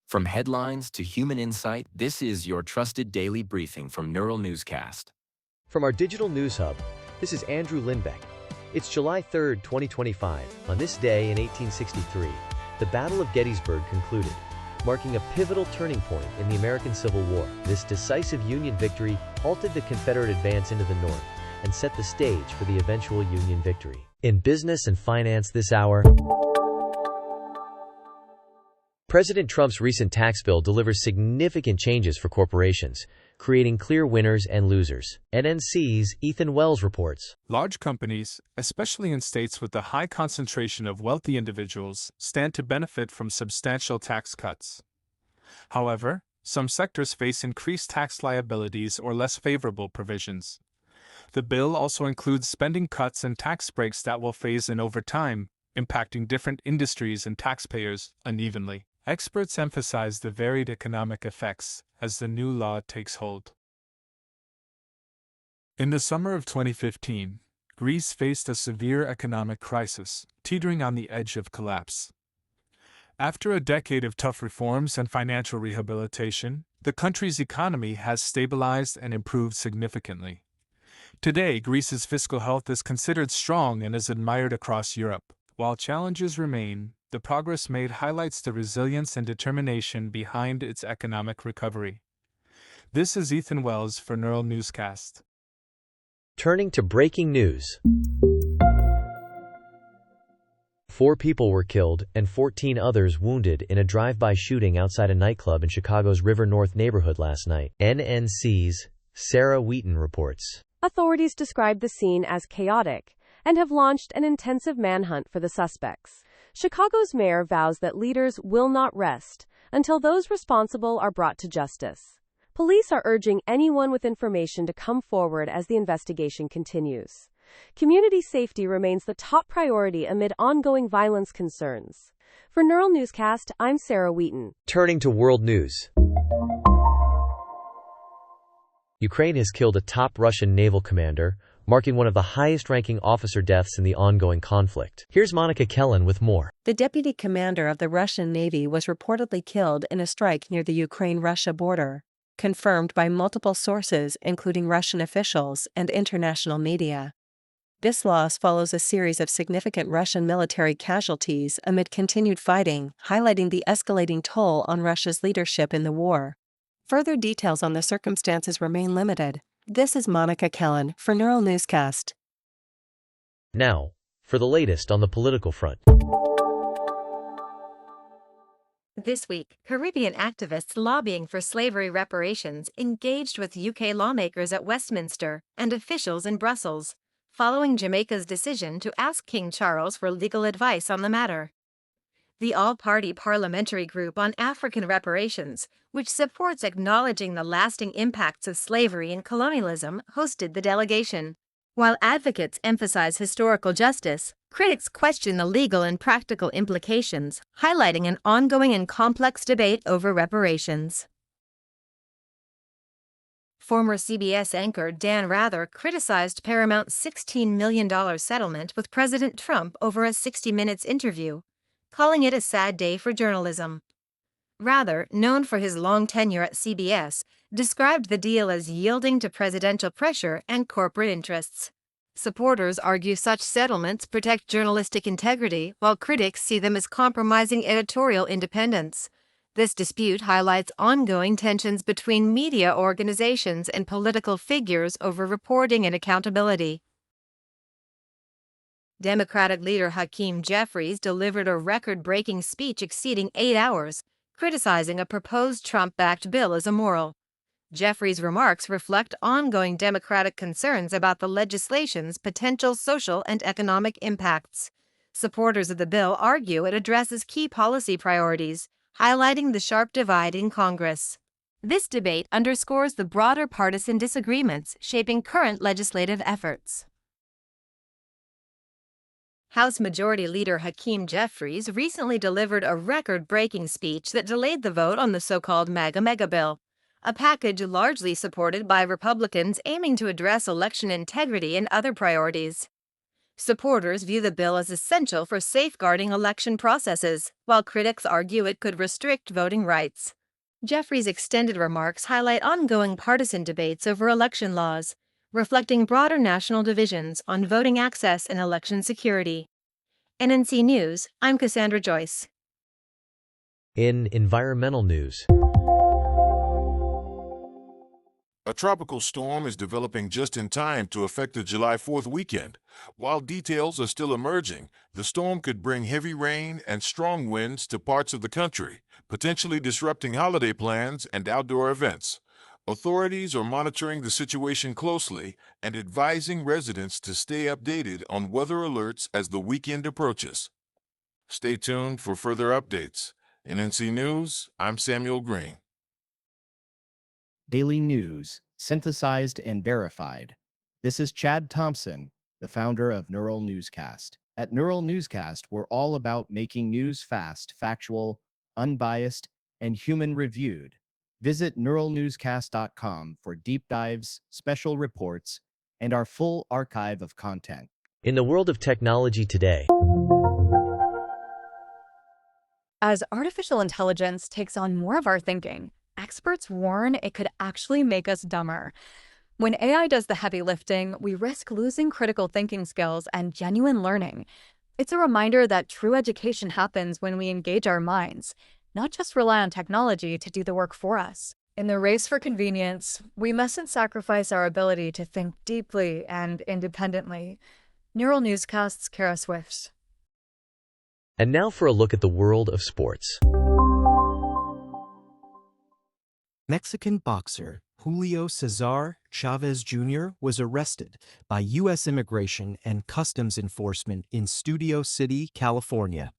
From headlines to human insight, this is your trusted daily briefing from Newscast. From our digital news hub, this is Andrew Lindbeck. It's July 3rd, 2025. On this day in 1863, the Battle of Gettysburg concluded, marking a pivotal turning point in the American Civil War. This decisive Union victory halted the Confederate advance into the North and set the stage for the eventual Union victory. In business and finance this hour, President Trump's recent tax bill delivers significant changes for corporations, creating clear winners and losers. NNC's Ethan Wells reports. Large companies, especially in states with a high concentration of wealthy individuals, stand to benefit from substantial tax cuts. However, some sectors face increased tax liabilities or less favorable provisions. The bill also includes spending cuts and tax breaks that will phase in over time, impacting different industries and taxpayers unevenly. Experts emphasize the varied economic effects as the new law takes hold. In the summer of 2015, Greece faced a severe economic crisis, teetering on the edge of collapse. After a decade of tough reforms and financial rehabilitation, the country's economy has stabilized and improved significantly. Today, Greece's fiscal health is considered strong and is admired across Europe. While challenges remain, the progress made highlights the resilience and determination behind its economic recovery. This is Ethan Wells for Newscast. Turning to breaking news. 4 people were killed and 14 others wounded in a drive-by shooting outside a nightclub in Chicago's River North neighborhood last night. NNC's Sarah Wheaton reports. Authorities described the scene as chaotic and have launched an intensive manhunt for the suspects. Chicago's mayor vows that leaders will not rest until those responsible are brought to justice. Police are urging anyone with information to come forward as the investigation continues. Community safety remains the top priority amid ongoing violence concerns. For Newscast, I'm Sarah Wheaton. Turning to world news. Ukraine has killed a top Russian naval commander, marking one of the highest-ranking officer deaths in the ongoing conflict. Here's Monica Kellen with more. The deputy commander of the Russian Navy was reportedly killed in a strike near the Ukraine-Russia border, confirmed by multiple sources including Russian officials and international media. This loss follows a series of significant Russian military casualties amid continued fighting, highlighting the escalating toll on Russia's leadership in the war. Further details on the circumstances remain limited. This is Monica Kellen for Newscast. Now, for the latest on the political front. This week, Caribbean activists lobbying for slavery reparations engaged with UK lawmakers at Westminster and officials in Brussels, following Jamaica's decision to ask King Charles for legal advice on the matter. The all-party parliamentary group on African reparations, which supports acknowledging the lasting impacts of slavery and colonialism, hosted the delegation. While advocates emphasize historical justice, critics question the legal and practical implications, highlighting an ongoing and complex debate over reparations. Former CBS anchor Dan Rather criticized Paramount's $16 million settlement with President Trump over a 60 Minutes interview, calling it a sad day for journalism. Rather, known for his long tenure at CBS, described the deal as yielding to presidential pressure and corporate interests. Supporters argue such settlements protect journalistic integrity, while critics see them as compromising editorial independence. This dispute highlights ongoing tensions between media organizations and political figures over reporting and accountability. Democratic leader Hakeem Jeffries delivered a record-breaking speech exceeding 8 hours, criticizing a proposed Trump-backed bill as immoral. Jeffries' remarks reflect ongoing Democratic concerns about the legislation's potential social and economic impacts. Supporters of the bill argue it addresses key policy priorities, highlighting the sharp divide in Congress. This debate underscores the broader partisan disagreements shaping current legislative efforts. House Majority Leader Hakeem Jeffries recently delivered a record-breaking speech that delayed the vote on the so-called MAGA bill, a package largely supported by Republicans aiming to address election integrity and other priorities. Supporters view the bill as essential for safeguarding election processes, while critics argue it could restrict voting rights. Jeffrey's extended remarks highlight ongoing partisan debates over election laws, reflecting broader national divisions on voting access and election security. NNC News, I'm Cassandra Joyce. In environmental news, A tropical storm is developing just in time to affect the July 4th weekend. While details are still emerging, the storm could bring heavy rain and strong winds to parts of the country, potentially disrupting holiday plans and outdoor events. Authorities are monitoring the situation closely and advising residents to stay updated on weather alerts as the weekend approaches. Stay tuned for further updates. NNC News, I'm Samuel Green. Daily news, synthesized and verified. This is Chad Thompson, the founder of Neural Newscast. At Neural Newscast, we're all about making news fast, factual, unbiased, and human-reviewed. Visit neuralnewscast.com for deep dives, special reports, and our full archive of content. in the world of technology today. As artificial intelligence takes on more of our thinking, experts warn it could actually make us dumber. When AI does the heavy lifting, we risk losing critical thinking skills and genuine learning. It's a reminder that true education happens when we engage our minds, not just rely on technology to do the work for us. In the race for convenience, we mustn't sacrifice our ability to think deeply and independently. Neural Newscast's Kara Swift. And now for a look at the world of sports. Mexican boxer Julio Cesar Chavez Jr. was arrested by U.S. Immigration and Customs Enforcement in Studio City, California.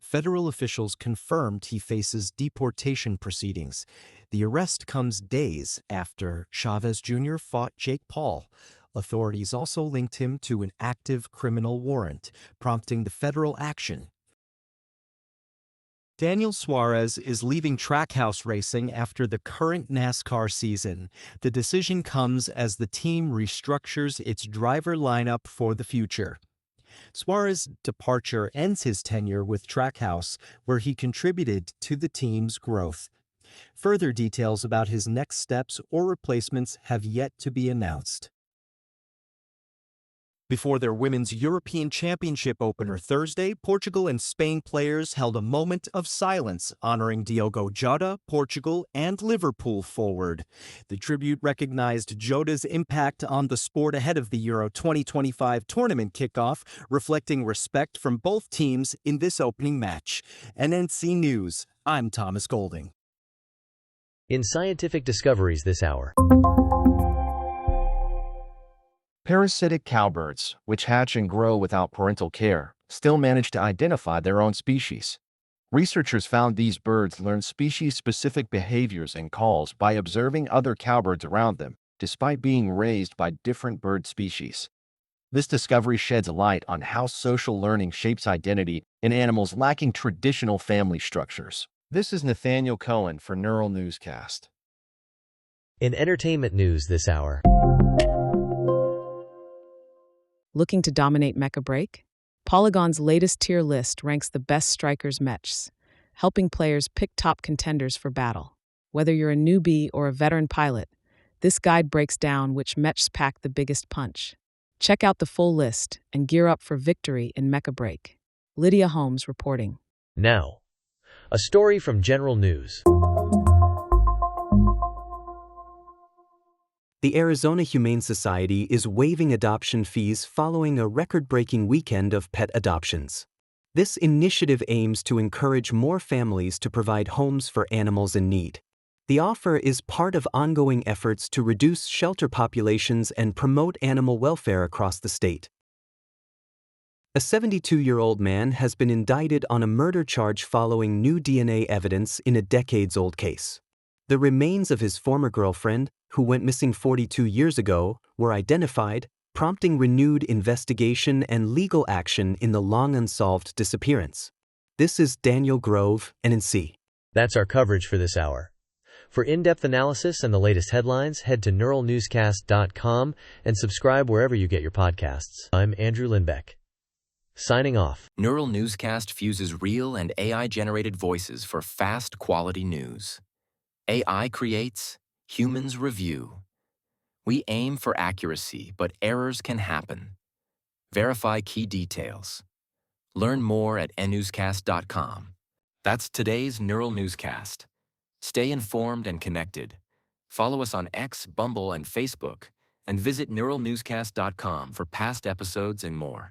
Federal officials confirmed he faces deportation proceedings. The arrest comes days after Chavez Jr. fought Jake Paul. Authorities also linked him to an active criminal warrant, prompting the federal action. Daniel Suarez is leaving Trackhouse Racing after the current NASCAR season. The decision comes as the team restructures its driver lineup for the future. Suarez's departure ends his tenure with Trackhouse, where he contributed to the team's growth. Further details about his next steps or replacements have yet to be announced. Before their Women's European Championship opener Thursday, Portugal and Spain players held a moment of silence honoring Diogo Jota, Portugal, and Liverpool forward. The tribute recognized Jota's impact on the sport ahead of the Euro 2025 tournament kickoff, reflecting respect from both teams in this opening match. NNC News, I'm Thomas Golding. In scientific discoveries this hour. Parasitic cowbirds, which hatch and grow without parental care, still manage to identify their own species. Researchers found these birds learn species-specific behaviors and calls by observing other cowbirds around them, despite being raised by different bird species. This discovery sheds light on how social learning shapes identity in animals lacking traditional family structures. This is Nathaniel Cohen for Neural Newscast. In entertainment news this hour. Looking to dominate Mecha Break? Polygon's latest tier list ranks the best strikers mechs, helping players pick top contenders for battle. Whether you're a newbie or a veteran pilot, this guide breaks down which mechs pack the biggest punch. Check out the full list and gear up for victory in Mecha Break. Lydia Holmes reporting. Now, a story from General News. The Arizona Humane Society is waiving adoption fees following a record-breaking weekend of pet adoptions. This initiative aims to encourage more families to provide homes for animals in need. The offer is part of ongoing efforts to reduce shelter populations and promote animal welfare across the state. A 72-year-old man has been indicted on a murder charge following new DNA evidence in a decades-old case. The remains of his former girlfriend, who went missing 42 years ago, were identified, prompting renewed investigation and legal action in the long-unsolved disappearance. This is Daniel Grove, NNC. That's our coverage for this hour. For in-depth analysis and the latest headlines, head to neuralnewscast.com and subscribe wherever you get your podcasts. I'm Andrew Lindbeck. Signing off. Neural Newscast fuses real and AI-generated voices for fast, quality news. AI creates, humans review. We aim for accuracy, but errors can happen. Verify key details. Learn more at nnewscast.com. That's today's Neural Newscast. Stay informed and connected. Follow us on X, Bumble, and Facebook, and visit neuralnewscast.com for past episodes and more.